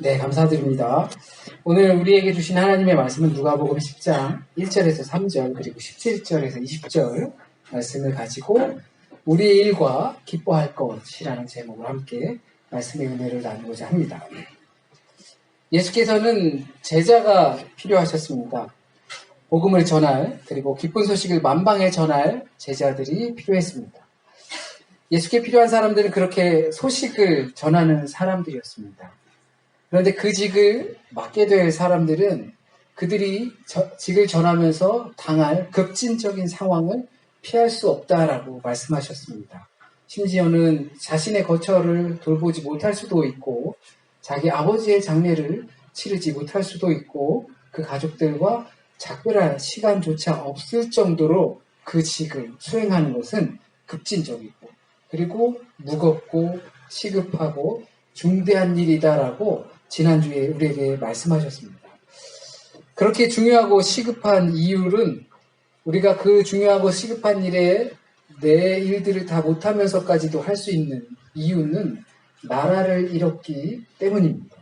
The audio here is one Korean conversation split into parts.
네, 감사드립니다. 오늘 우리에게 주신 하나님의 말씀은 누가복음 10장 1절에서 3절 그리고 17절에서 20절 말씀을 가지고 우리의 일과 기뻐할 것이라는 제목으로 함께 말씀의 은혜를 나누고자 합니다. 예수께서는 제자가 필요하셨습니다. 복음을 전할 그리고 기쁜 소식을 만방에 전할 제자들이 필요했습니다. 예수께 필요한 사람들은 그렇게 소식을 전하는 사람들이었습니다. 그런데 그 직을 맡게 될 사람들은 그들이 직을 전하면서 당할 급진적인 상황을 피할 수 없다라고 말씀하셨습니다. 심지어는 자신의 거처를 돌보지 못할 수도 있고 자기 아버지의 장례를 치르지 못할 수도 있고 그 가족들과 작별할 시간조차 없을 정도로 그 직을 수행하는 것은 급진적이고 그리고 무겁고 시급하고 중대한 일이다라고 지난주에 우리에게 말씀하셨습니다. 그렇게 중요하고 시급한 이유는 우리가 그 중요하고 시급한 일에 내 일들을 다 못하면서까지도 할 수 있는 이유는 나라를 잃었기 때문입니다.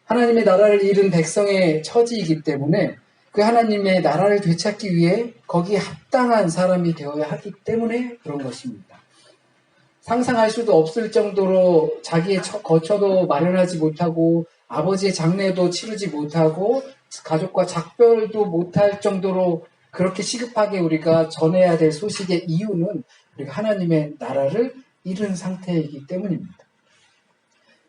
하나님의 나라를 잃은 백성의 처지이기 때문에 그 하나님의 나라를 되찾기 위해 거기에 합당한 사람이 되어야 하기 때문에 그런 것입니다. 상상할 수도 없을 정도로 자기의 거처도 마련하지 못하고 아버지의 장례도 치르지 못하고 가족과 작별도 못할 정도로 그렇게 시급하게 우리가 전해야 될 소식의 이유는 우리가 하나님의 나라를 잃은 상태이기 때문입니다.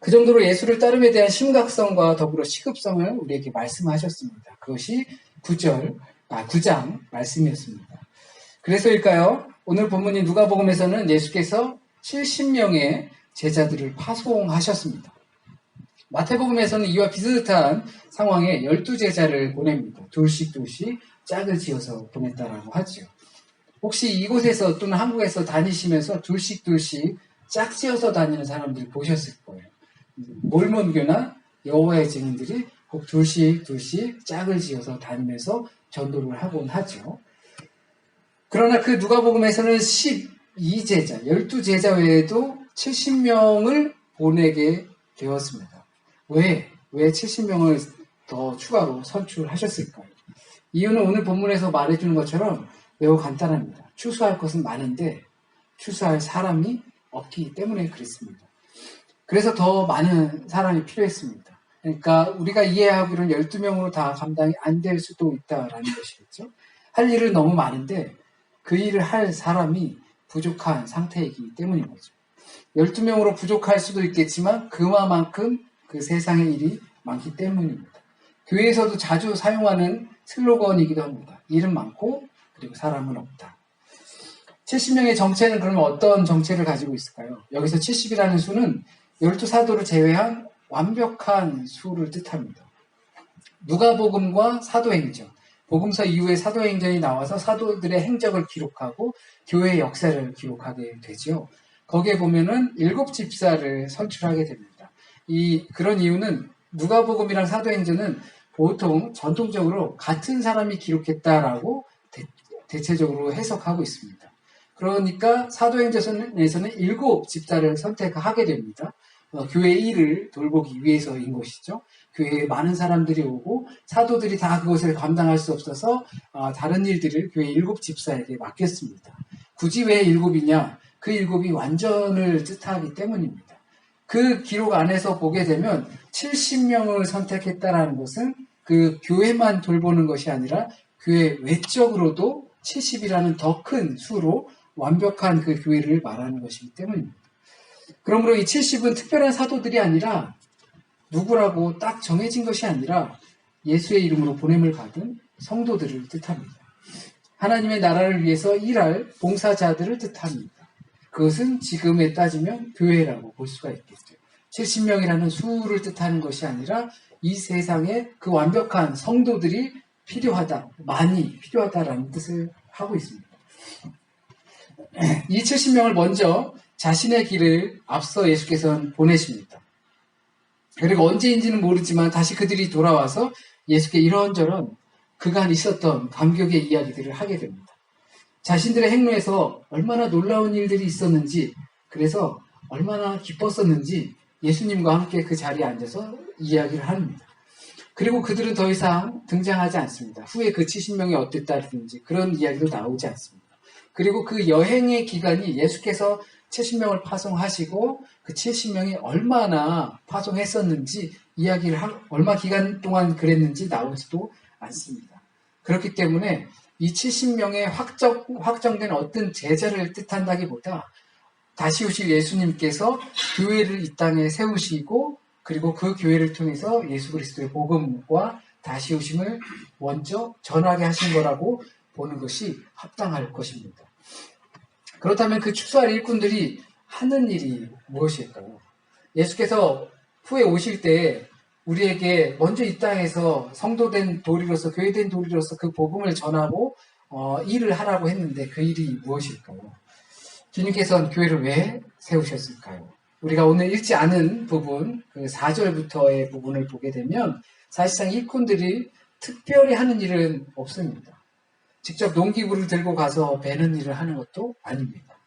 그 정도로 예수를 따름에 대한 심각성과 더불어 시급성을 우리에게 말씀하셨습니다. 그것이 9장 말씀이었습니다. 그래서일까요? 오늘 본문인 누가복음에서는 예수께서 70명의 제자들을 파송하셨습니다. 마태복음에서는 이와 비슷한 상황에 12제자를 보냅니다. 둘씩 짝을 지어서 보냈다라고 하죠. 혹시 이곳에서 또는 한국에서 다니시면서 둘씩 짝 지어서 다니는 사람들 보셨을 거예요. 몰몬교나 여호와의 증인들이 꼭 둘씩 짝을 지어서 다니면서 전도를 하곤 하죠. 그러나 그 누가복음에서는 12제자, 12제자 외에도 70명을 보내게 되었습니다. 왜 70명을 더 추가로 선출하셨을까요? 이유는 오늘 본문에서 말해주는 것처럼 매우 간단합니다. 추수할 것은 많은데 추수할 사람이 없기 때문에 그렇습니다. 그래서 더 많은 사람이 필요했습니다. 그러니까 우리가 이해하기로는 12명으로 다 감당이 안 될 수도 있다라는 것이겠죠. 할 일은 너무 많은데 그 일을 할 사람이 부족한 상태이기 때문인 거죠. 12명으로 부족할 수도 있겠지만 그만큼 그 세상의 일이 많기 때문입니다. 교회에서도 자주 사용하는 슬로건이기도 합니다. 일은 많고 그리고 사람은 없다. 70명의 정체는 그러면 어떤 정체를 가지고 있을까요? 여기서 70이라는 수는 12사도를 제외한 완벽한 수를 뜻합니다. 누가복음과 사도행전, 복음서 이후에 사도행전이 나와서 사도들의 행적을 기록하고 교회의 역사를 기록하게 되죠. 거기에 보면은 7집사를 선출하게 됩니다. 그런 이유는 누가복음이랑 사도행전은 보통 전통적으로 같은 사람이 기록했다라고 대체적으로 해석하고 있습니다. 그러니까 사도행전에서는 7집사를 선택하게 됩니다. 교회의 일을 돌보기 위해서인 것이죠. 교회에 많은 사람들이 오고 사도들이 다 그것을 감당할 수 없어서 다른 일들을 교회 7집사에게 맡겼습니다. 굳이 왜 7이냐? 그 7이 완전을 뜻하기 때문입니다. 그 기록 안에서 보게 되면 70명을 선택했다라는 것은 그 교회만 돌보는 것이 아니라 교회 외적으로도 70이라는 더 큰 수로 완벽한 그 교회를 말하는 것이기 때문입니다. 그러므로 이 70은 특별한 사도들이 아니라 누구라고 딱 정해진 것이 아니라 예수의 이름으로 보냄을 받은 성도들을 뜻합니다. 하나님의 나라를 위해서 일할 봉사자들을 뜻합니다. 그것은 지금에 따지면 교회라고 볼 수가 있겠죠. 70명이라는 수를 뜻하는 것이 아니라 이 세상에 그 완벽한 성도들이 필요하다, 많이 필요하다라는 뜻을 하고 있습니다. 이 70명을 먼저 자신의 길을 앞서 예수께서는 보내십니다. 그리고 언제인지는 모르지만 다시 그들이 돌아와서 예수께 이런저런 그간 있었던 감격의 이야기들을 하게 됩니다. 자신들의 행로에서 얼마나 놀라운 일들이 있었는지, 그래서 얼마나 기뻤었는지 예수님과 함께 그 자리에 앉아서 이야기를 합니다. 그리고 그들은 더 이상 등장하지 않습니다. 후에 그 70명이 어땠다든지 그런 이야기도 나오지 않습니다. 그리고 그 여행의 기간이 예수께서 70명을 파송하시고 그 70명이 얼마나 파송했었는지 이야기를 얼마 기간 동안 그랬는지 나오지도 않습니다. 그렇기 때문에 이 70명의 확정된 어떤 제자를 뜻한다기보다 다시 오실 예수님께서 교회를 이 땅에 세우시고 그리고 그 교회를 통해서 예수 그리스도의 복음과 다시 오심을 먼저 전하게 하신 거라고 보는 것이 합당할 것입니다. 그렇다면 그 추수할 일꾼들이 하는 일이 무엇일까요? 예수께서 후에 오실 때 우리에게 먼저 이 땅에서 성도된 도리로서 교회된 도리로서 그 복음을 전하고 일을 하라고 했는데 그 일이 무엇일까요? 주님께서는 교회를 왜 세우셨을까요? 우리가 오늘 읽지 않은 부분, 그 4절부터의 부분을 보게 되면 사실상 일꾼들이 특별히 하는 일은 없습니다. 직접 농기구를 들고 가서 베는 일을 하는 것도 아닙니다.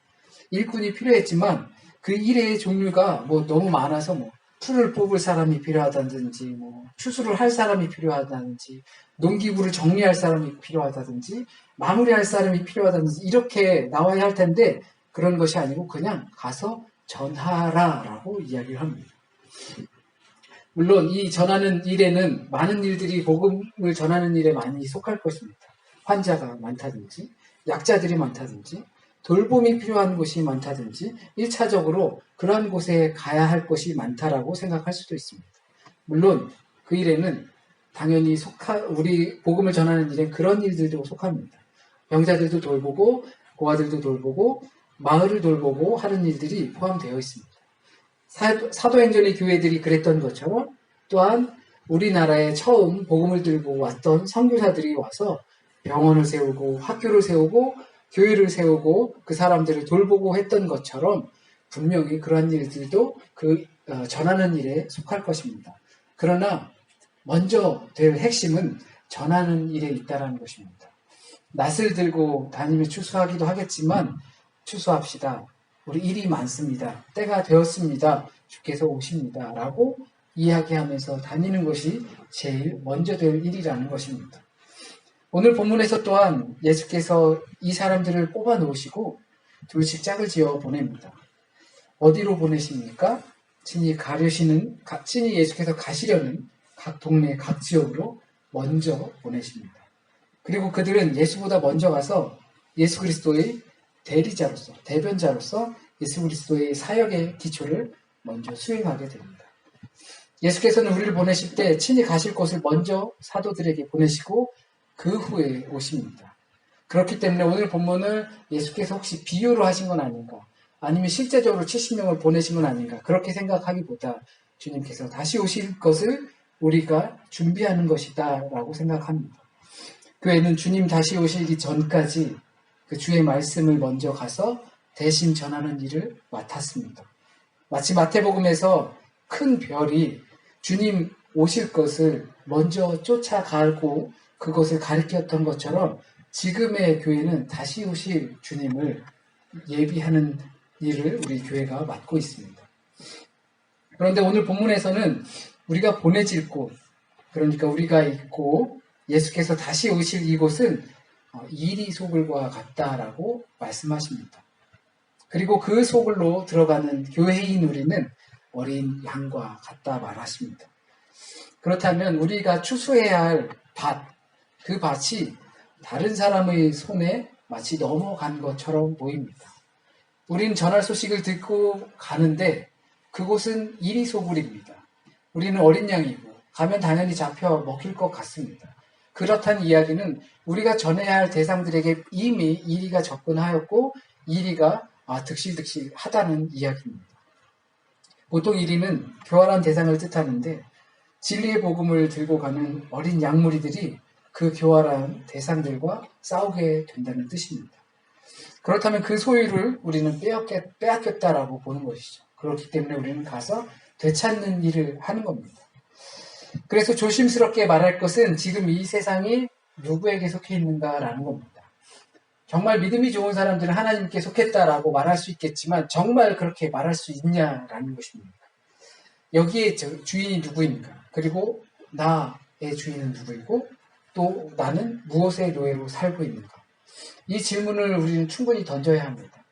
일꾼이 필요했지만 그 일의 종류가 너무 많아서 풀을 뽑을 사람이 필요하다든지 추수를 할 사람이 필요하다든지 농기구를 정리할 사람이 필요하다든지 마무리할 사람이 필요하다든지 이렇게 나와야 할 텐데 그런 것이 아니고 그냥 가서 전하라라고 이야기를 합니다. 물론 이 전하는 일에는 많은 일들이 복음을 전하는 일에 많이 속할 것입니다. 환자가 많다든지 약자들이 많다든지 돌봄이 필요한 곳이 많다든지 1차적으로 그러한 곳에 가야 할 것이 많다라고 생각할 수도 있습니다. 물론 그 일에는 당연히 우리 복음을 전하는 일엔 그런 일들도 속합니다. 병자들도 돌보고 고아들도 돌보고 마을을 돌보고 하는 일들이 포함되어 있습니다. 사도행전의 교회들이 그랬던 것처럼 또한 우리나라에 처음 복음을 들고 왔던 선교사들이 와서 병원을 세우고 학교를 세우고 교회를 세우고 그 사람들을 돌보고 했던 것처럼 분명히 그러한 일들도 그 전하는 일에 속할 것입니다. 그러나 먼저 될 핵심은 전하는 일에 있다는 것입니다. 낫을 들고 다니며 추수하기도 하겠지만 추수합시다. 우리 일이 많습니다. 때가 되었습니다. 주께서 오십니다. 라고 이야기하면서 다니는 것이 제일 먼저 될 일이라는 것입니다. 오늘 본문에서 또한 예수께서 이 사람들을 뽑아 놓으시고 둘씩 짝을 지어 보냅니다. 어디로 보내십니까? 친히 예수께서 가시려는 각 동네, 각 지역으로 먼저 보내십니다. 그리고 그들은 예수보다 먼저 가서 예수 그리스도의 대리자로서, 대변자로서 예수 그리스도의 사역의 기초를 먼저 수행하게 됩니다. 예수께서는 우리를 보내실 때 친히 가실 곳을 먼저 사도들에게 보내시고 그 후에 오십니다. 그렇기 때문에 오늘 본문을 예수께서 혹시 비유로 하신 건 아닌가, 아니면 실제적으로 70명을 보내신 건 아닌가, 그렇게 생각하기보다 주님께서 다시 오실 것을 우리가 준비하는 것이다 라고 생각합니다. 교회는 주님 다시 오시기 전까지 그 주의 말씀을 먼저 가서 대신 전하는 일을 맡았습니다. 마치 마태복음에서 큰 별이 주님 오실 것을 먼저 쫓아가고 그것을 가리켰던 것처럼 지금의 교회는 다시 오실 주님을 예비하는 일을 우리 교회가 맡고 있습니다. 그런데 오늘 본문에서는 우리가 보내질 곳, 그러니까 우리가 있고 예수께서 다시 오실 이곳은 이리 소굴과 같다라고 말씀하십니다. 그리고 그 소굴로 들어가는 교회인 우리는 어린 양과 같다 말하십니다. 그렇다면 우리가 추수해야 할 밭, 그 밭이 다른 사람의 손에 마치 넘어간 것처럼 보입니다. 우리는 전할 소식을 듣고 가는데 그곳은 이리 소굴입니다. 우리는 어린 양이고 가면 당연히 잡혀 먹힐 것 같습니다. 그렇다는 이야기는 우리가 전해야 할 대상들에게 이미 이리가 접근하였고 이리가 득실득실 하다는 이야기입니다. 보통 이리는 교활한 대상을 뜻하는데 진리의 복음을 들고 가는 어린 양무리들이 그 교활한 대상들과 싸우게 된다는 뜻입니다. 그렇다면 그 소유를 우리는 빼앗겼다라고 보는 것이죠. 그렇기 때문에 우리는 가서 되찾는 일을 하는 겁니다. 그래서 조심스럽게 말할 것은 지금 이 세상이 누구에게 속해 있는가라는 겁니다. 정말 믿음이 좋은 사람들은 하나님께 속했다라고 말할 수 있겠지만 정말 그렇게 말할 수 있냐라는 것입니다. 여기에 주인이 누구인가? 그리고 나의 주인은 누구이고 또 나는 무엇의 노예로 살고 있는가? 이 질문을 우리는 충분히 던져야 합니다.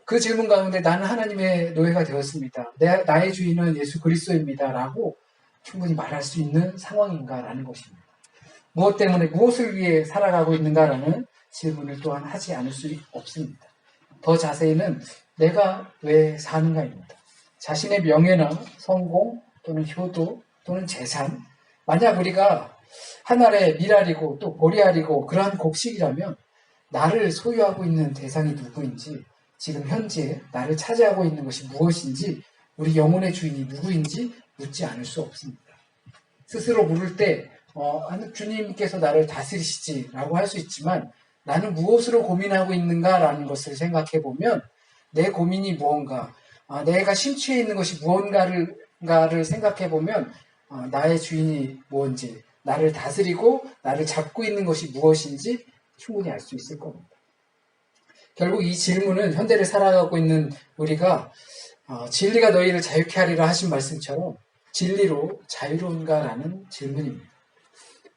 그 질문 가운데 나는 하나님의 노예가 되었습니다. 나의 주인은 예수 그리스도입니다. 라고 충분히 말할 수 있는 상황인가라는 것입니다. 무엇 때문에 무엇을 위해 살아가고 있는가라는 질문을 또한 하지 않을 수 없습니다. 더 자세히는 내가 왜 사는가입니다. 자신의 명예나 성공 또는 효도 또는 재산, 만약 우리가 하늘의 미랄이고 또 보리알이고 그러한 곡식이라면 나를 소유하고 있는 대상이 누구인지, 지금 현재 나를 차지하고 있는 것이 무엇인지, 우리 영혼의 주인이 누구인지 묻지 않을 수 없습니다. 스스로 물을 때 주님께서 나를 다스리시지라고 할 수 있지만 나는 무엇으로 고민하고 있는가라는 것을 생각해 보면 내 고민이 무언가, 내가 심취해 있는 것이 무언가를 생각해 보면 나의 주인이 뭔지, 나를 다스리고 나를 잡고 있는 것이 무엇인지 충분히 알 수 있을 겁니다. 결국 이 질문은 현대를 살아가고 있는 우리가 진리가 너희를 자유케 하리라 하신 말씀처럼 진리로 자유로운가라는 질문입니다.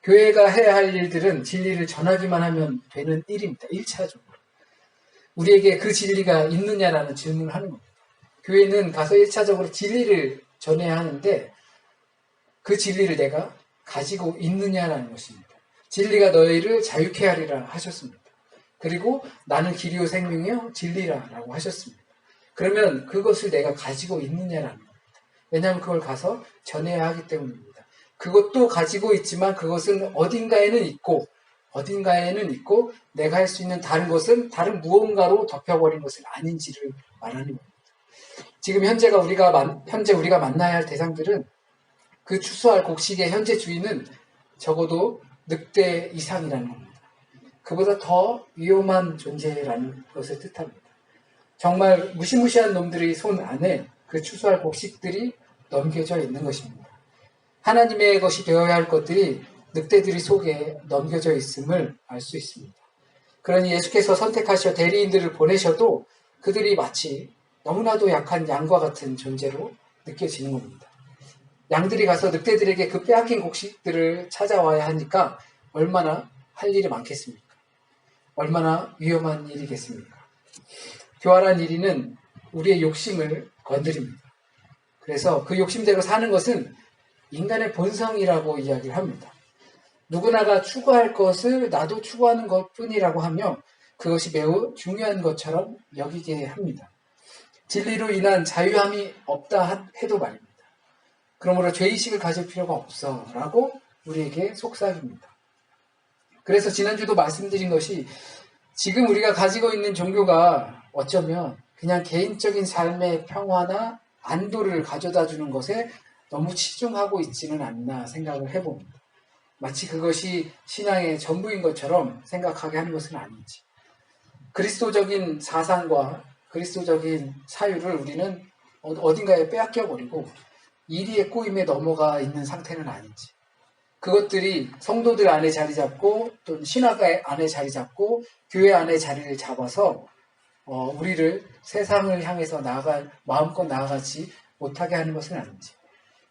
교회가 해야 할 일들은 진리를 전하기만 하면 되는 일입니다. 1차적으로. 우리에게 그 진리가 있느냐라는 질문을 하는 겁니다. 교회는 가서 1차적으로 진리를 전해야 하는데 그 진리를 내가 가지고 있느냐라는 것입니다. 진리가 너희를 자유케 하리라 하셨습니다. 그리고 나는 길이요 생명이요 진리라라고 하셨습니다. 그러면 그것을 내가 가지고 있느냐라는 겁니다. 왜냐하면 그걸 가서 전해야 하기 때문입니다. 그것도 가지고 있지만 그것은 어딘가에는 있고 내가 할 수 있는 다른 것은 다른 무언가로 덮여버린 것은 아닌지를 말하는 겁니다. 지금 현재 우리가 만나야 할 대상들은 그 추수할 곡식의 현재 주인은 적어도 늑대 이상이라는 겁니다. 그보다 더 위험한 존재라는 것을 뜻합니다. 정말 무시무시한 놈들의 손 안에 그 추수할 곡식들이 넘겨져 있는 것입니다. 하나님의 것이 되어야 할 것들이 늑대들의 속에 넘겨져 있음을 알 수 있습니다. 그러니 예수께서 선택하셔 대리인들을 보내셔도 그들이 마치 너무나도 약한 양과 같은 존재로 느껴지는 겁니다. 양들이 가서 늑대들에게 그 빼앗긴 곡식들을 찾아와야 하니까 얼마나 할 일이 많겠습니까? 얼마나 위험한 일이겠습니까? 교활한 일인은 우리의 욕심을 건드립니다. 그래서 그 욕심대로 사는 것은 인간의 본성이라고 이야기를 합니다. 누구나가 추구할 것을 나도 추구하는 것뿐이라고 하며 그것이 매우 중요한 것처럼 여기게 합니다. 진리로 인한 자유함이 없다 해도 말입니다. 그러므로 죄의식을 가질 필요가 없어 라고 우리에게 속삭입니다. 그래서 지난주도 말씀드린 것이 지금 우리가 가지고 있는 종교가 어쩌면 그냥 개인적인 삶의 평화나 안도를 가져다 주는 것에 너무 치중하고 있지는 않나 생각을 해봅니다. 마치 그것이 신앙의 전부인 것처럼 생각하게 하는 것은 아닌지. 그리스도적인 사상과 그리스도적인 사유를 우리는 어딘가에 빼앗겨버리고 이리의 꼬임에 넘어가 있는 상태는 아닌지. 그것들이 성도들 안에 자리 잡고 또 신학 안에 자리 잡고 교회 안에 자리를 잡아서 우리를 세상을 향해서 마음껏 나아가지 못하게 하는 것은 아닌지.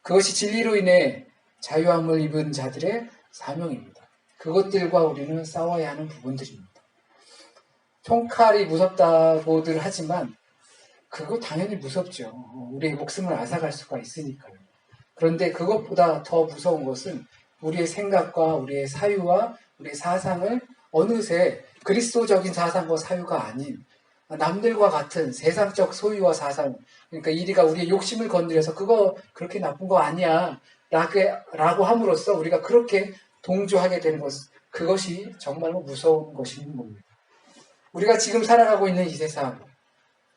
그것이 진리로 인해 자유함을 입은 자들의 사명입니다. 그것들과 우리는 싸워야 하는 부분들입니다. 총칼이 무섭다고들 하지만 그거 당연히 무섭죠. 우리의 목숨을 앗아갈 수가 있으니까요. 그런데 그것보다 더 무서운 것은 우리의 생각과 우리의 사유와 우리의 사상을 어느새 그리스도적인 사상과 사유가 아닌 남들과 같은 세상적 소유와 사상, 그러니까 이리가 우리의 욕심을 건드려서 그거 그렇게 나쁜 거 아니야 라고 함으로써 우리가 그렇게 동조하게 되는 것, 그것이 정말로 무서운 것인 겁니다. 우리가 지금 살아가고 있는 이 세상,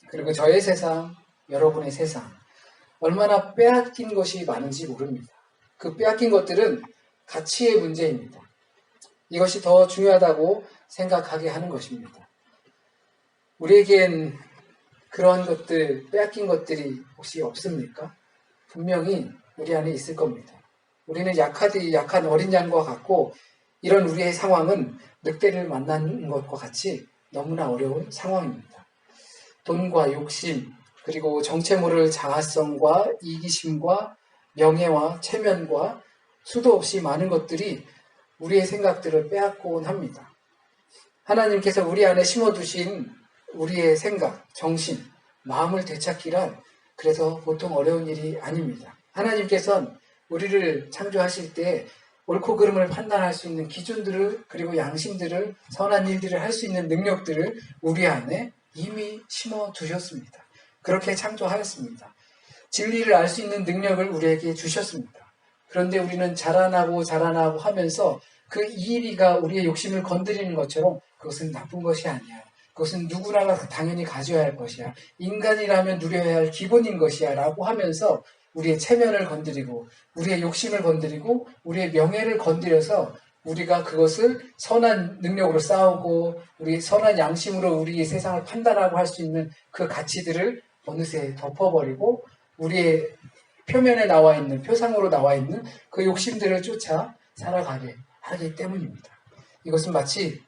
그리고 저의 세상, 여러분의 세상, 얼마나 빼앗긴 것이 많은지 모릅니다. 그 빼앗긴 것들은 가치의 문제입니다. 이것이 더 중요하다고 생각하게 하는 것입니다. 우리에겐 그러한 것들, 빼앗긴 것들이 혹시 없습니까? 분명히 우리 안에 있을 겁니다. 우리는 약한 어린 양과 같고 이런 우리의 상황은 늑대를 만나는 것과 같이 너무나 어려운 상황입니다. 돈과 욕심, 그리고 정체 모를 자아성과 이기심과 명예와 체면과 수도 없이 많은 것들이 우리의 생각들을 빼앗곤 합니다. 하나님께서 우리 안에 심어두신 우리의 생각, 정신, 마음을 되찾기란 그래서 보통 어려운 일이 아닙니다. 하나님께서는 우리를 창조하실 때 옳고 그름을 판단할 수 있는 기준들을, 그리고 양심들을, 선한 일들을 할 수 있는 능력들을 우리 안에 이미 심어두셨습니다. 그렇게 창조하였습니다. 진리를 알 수 있는 능력을 우리에게 주셨습니다. 그런데 우리는 자라나고 하면서 그 이의가 우리의 욕심을 건드리는 것처럼 그것은 나쁜 것이 아니야. 그것은 누구나 당연히 가져야 할 것이야. 인간이라면 누려야 할 기본인 것이야. 라고 하면서 우리의 체면을 건드리고 우리의 욕심을 건드리고 우리의 명예를 건드려서 우리가 그것을 선한 능력으로 싸우고 우리 선한 양심으로 우리의 세상을 판단하고 할 수 있는 그 가치들을 어느새 덮어버리고 우리의 표면에 나와 있는, 표상으로 나와 있는 그 욕심들을 쫓아 살아가게 하기 때문입니다. 이것은 마치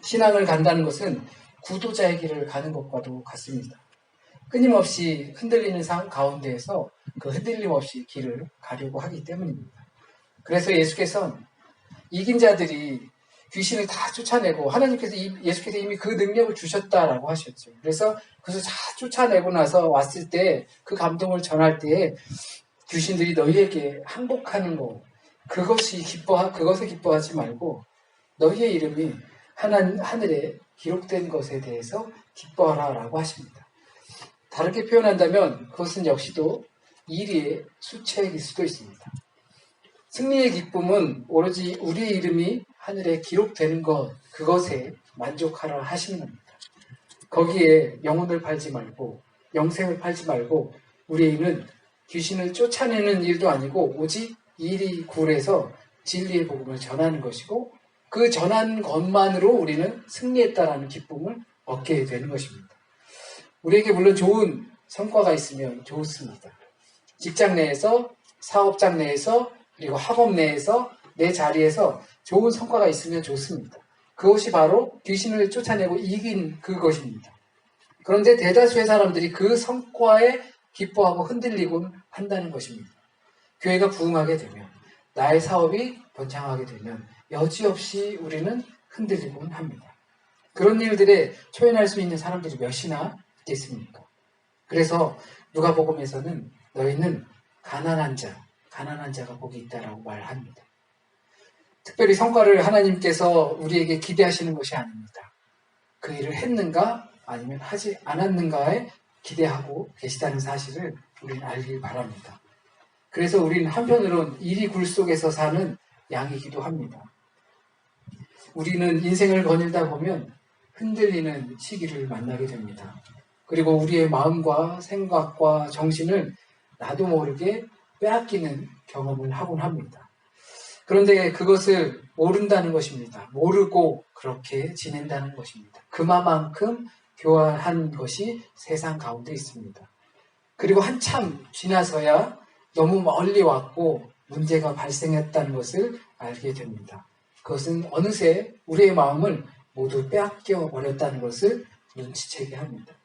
신앙을 간다는 것은 구도자의 길을 가는 것과도 같습니다. 끊임없이 흔들리는 삶 가운데에서 그 흔들림 없이 길을 가려고 하기 때문입니다. 그래서 예수께서는 이긴 자들이 귀신을 다 쫓아내고 예수께서 이미 그 능력을 주셨다라고 하셨죠. 그래서 그것을 다 쫓아내고 나서 왔을 때 그 감동을 전할 때에 귀신들이 너희에게 항복하는 것, 그것에 기뻐하지 말고 너희의 이름이 하늘에 기록된 것에 대해서 기뻐하라라고 하십니다. 다르게 표현한다면 그것은 역시도 이리의 수치일 수도 있습니다. 승리의 기쁨은 오로지 우리의 이름이 하늘에 기록되는 것, 그것에 만족하라 하시는 겁니다. 거기에 영혼을 팔지 말고 영생을 팔지 말고 우리는 귀신을 쫓아내는 일도 아니고 오직 이리 굴에서 진리의 복음을 전하는 것이고 그 전한 것만으로 우리는 승리했다라는 기쁨을 얻게 되는 것입니다. 우리에게 물론 좋은 성과가 있으면 좋습니다. 직장 내에서, 사업장 내에서, 그리고 학업 내에서, 내 자리에서 좋은 성과가 있으면 좋습니다. 그것이 바로 귀신을 쫓아내고 이긴 그것입니다. 그런데 대다수의 사람들이 그 성과에 기뻐하고 흔들리곤 한다는 것입니다. 교회가 부흥하게 되면, 나의 사업이 번창하게 되면 여지없이 우리는 흔들리곤 합니다. 그런 일들에 초연할 수 있는 사람들이 몇이나 있겠습니까? 그래서 누가복음에서는 너희는 가난한 자가 복이 있다라고 말합니다. 특별히 성과를 하나님께서 우리에게 기대하시는 것이 아닙니다. 그 일을 했는가 아니면 하지 않았는가에 기대하고 계시다는 사실을 우리는 알길 바랍니다. 그래서 우리는 한편으론 이리 굴 속에서 사는 양이기도 합니다. 우리는 인생을 거닐다 보면 흔들리는 시기를 만나게 됩니다. 그리고 우리의 마음과 생각과 정신을 나도 모르게 빼앗기는 경험을 하곤 합니다. 그런데 그것을 모른다는 것입니다. 모르고 그렇게 지낸다는 것입니다. 그만큼 교활한 것이 세상 가운데 있습니다. 그리고 한참 지나서야 너무 멀리 왔고 문제가 발생했다는 것을 알게 됩니다. 그것은 어느새 우리의 마음을 모두 빼앗겨 버렸다는 것을 눈치채게 합니다.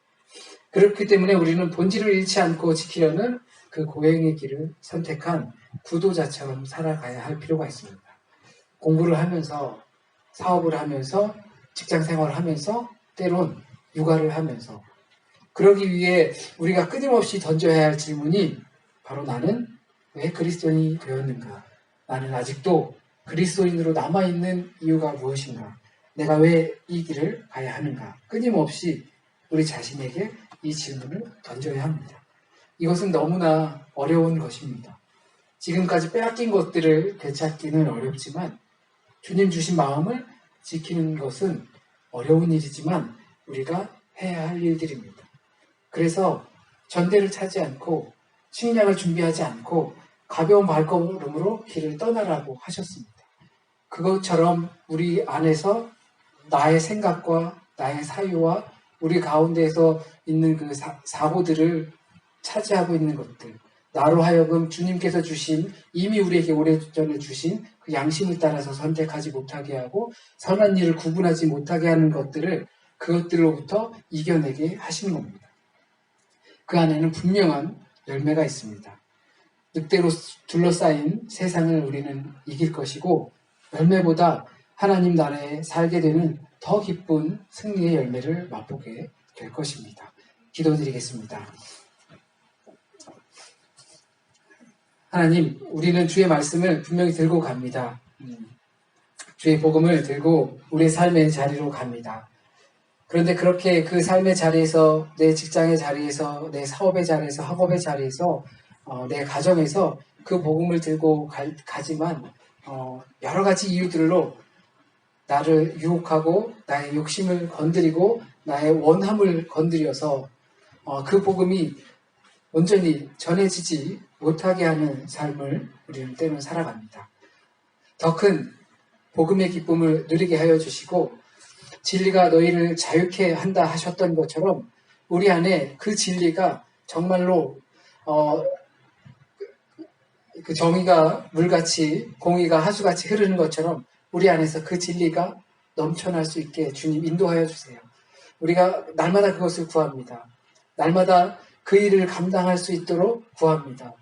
그렇기 때문에 우리는 본질을 잃지 않고 지키려는 그 고행의 길을 선택한 구도자처럼 살아가야 할 필요가 있습니다. 공부를 하면서, 사업을 하면서, 직장 생활을 하면서, 때론 육아를 하면서 그러기 위해 우리가 끊임없이 던져야 할 질문이 바로 나는 왜 그리스도인이 되었는가? 나는 아직도 그리스도인으로 남아있는 이유가 무엇인가? 내가 왜 이 길을 가야 하는가? 끊임없이 우리 자신에게 이 질문을 던져야 합니다. 이것은 너무나 어려운 것입니다. 지금까지 빼앗긴 것들을 되찾기는 어렵지만 주님 주신 마음을 지키는 것은 어려운 일이지만 우리가 해야 할 일들입니다. 그래서 전대를 차지 않고 식량을 준비하지 않고 가벼운 발걸음으로 길을 떠나라고 하셨습니다. 그것처럼 우리 안에서 나의 생각과 나의 사유와 우리 가운데에서 있는 그 사고들을 차지하고 있는 것들, 나로 하여금 주님께서 주신, 이미 우리에게 오래전에 주신 그 양심을 따라서 선택하지 못하게 하고 선한 일을 구분하지 못하게 하는 것들을 그것들로부터 이겨내게 하시는 겁니다. 그 안에는 분명한 열매가 있습니다. 늑대로 둘러싸인 세상을 우리는 이길 것이고 열매보다 하나님 나라에 살게 되는 더 기쁜 승리의 열매를 맛보게 될 것입니다. 기도드리겠습니다. 하나님, 우리는 주의 말씀을 분명히 들고 갑니다. 주의 복음을 들고 우리의 삶의 자리로 갑니다. 그런데 그렇게 그 삶의 자리에서, 내 직장의 자리에서, 내 사업의 자리에서, 학업의 자리에서, 내 가정에서 그 복음을 들고 가지만 여러 가지 이유들로 나를 유혹하고 나의 욕심을 건드리고 나의 원함을 건드려서 그 복음이 온전히 전해지지 못하게 하는 삶을 우리는 때로는 살아갑니다. 더 큰 복음의 기쁨을 누리게 하여 주시고 진리가 너희를 자유케 한다 하셨던 것처럼 우리 안에 그 진리가 정말로 그 정의가 물같이 공의가 하수같이 흐르는 것처럼 우리 안에서 그 진리가 넘쳐날 수 있게 주님 인도하여 주세요. 우리가 날마다 그것을 구합니다. 날마다 그 일을 감당할 수 있도록 구합니다.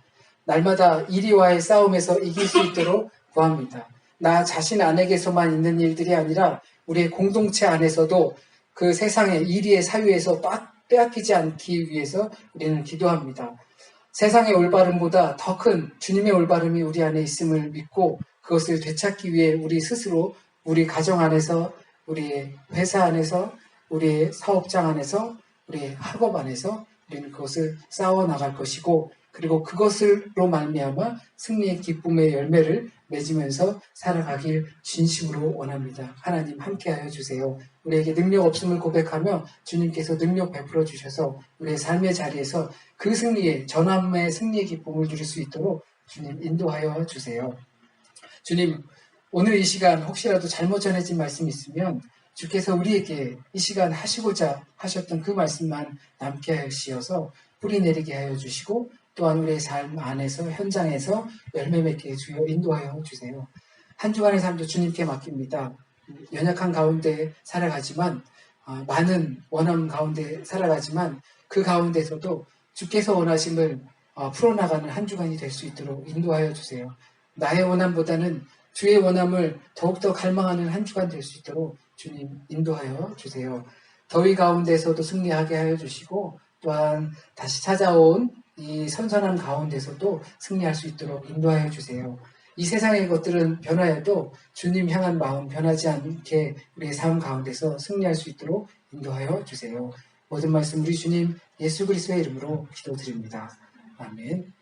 날마다 이리와의 싸움에서 이길 수 있도록 구합니다. 나 자신 안에게서만 있는 일들이 아니라 우리의 공동체 안에서도 그 세상의 이리의 사유에서 빼앗기지 않기 위해서 우리는 기도합니다. 세상의 올바름보다 더 큰 주님의 올바름이 우리 안에 있음을 믿고 그것을 되찾기 위해 우리 스스로 우리 가정 안에서 우리의 회사 안에서 우리의 사업장 안에서 우리의 학업 안에서 우리는 그것을 싸워 나갈 것이고 그리고 그것으로 말미암아 승리의 기쁨의 열매를 맺으면서 살아가길 진심으로 원합니다. 하나님 함께하여 주세요. 우리에게 능력 없음을 고백하며 주님께서 능력 베풀어 주셔서 우리의 삶의 자리에서 그 승리의 전함의 승리의 기쁨을 누릴 수 있도록 주님 인도하여 주세요. 주님, 오늘 이 시간 혹시라도 잘못 전해진 말씀이 있으면 주께서 우리에게 이 시간 하시고자 하셨던 그 말씀만 남게 하시어서 뿌리 내리게 하여 주시고 또한 우리의 삶 안에서 현장에서 열매 맺게 주여 인도하여 주세요. 한 주간의 삶도 주님께 맡깁니다. 연약한 가운데 살아가지만 많은 원함 가운데 살아가지만 그 가운데서도 주께서 원하심을 풀어나가는 한 주간이 될 수 있도록 인도하여 주세요. 나의 원함보다는 주의 원함을 더욱더 갈망하는 한 주간 될 수 있도록 주님 인도하여 주세요. 더위 가운데서도 승리하게 하여 주시고 또한 다시 찾아온 이 선선한 가운데서도 승리할 수 있도록 인도하여 주세요. 이 세상의 것들은 변화해도 주님 향한 마음 변하지 않게 우리의 삶 가운데서 승리할 수 있도록 인도하여 주세요. 모든 말씀 우리 주님 예수 그리스도의 이름으로 기도드립니다. 아멘.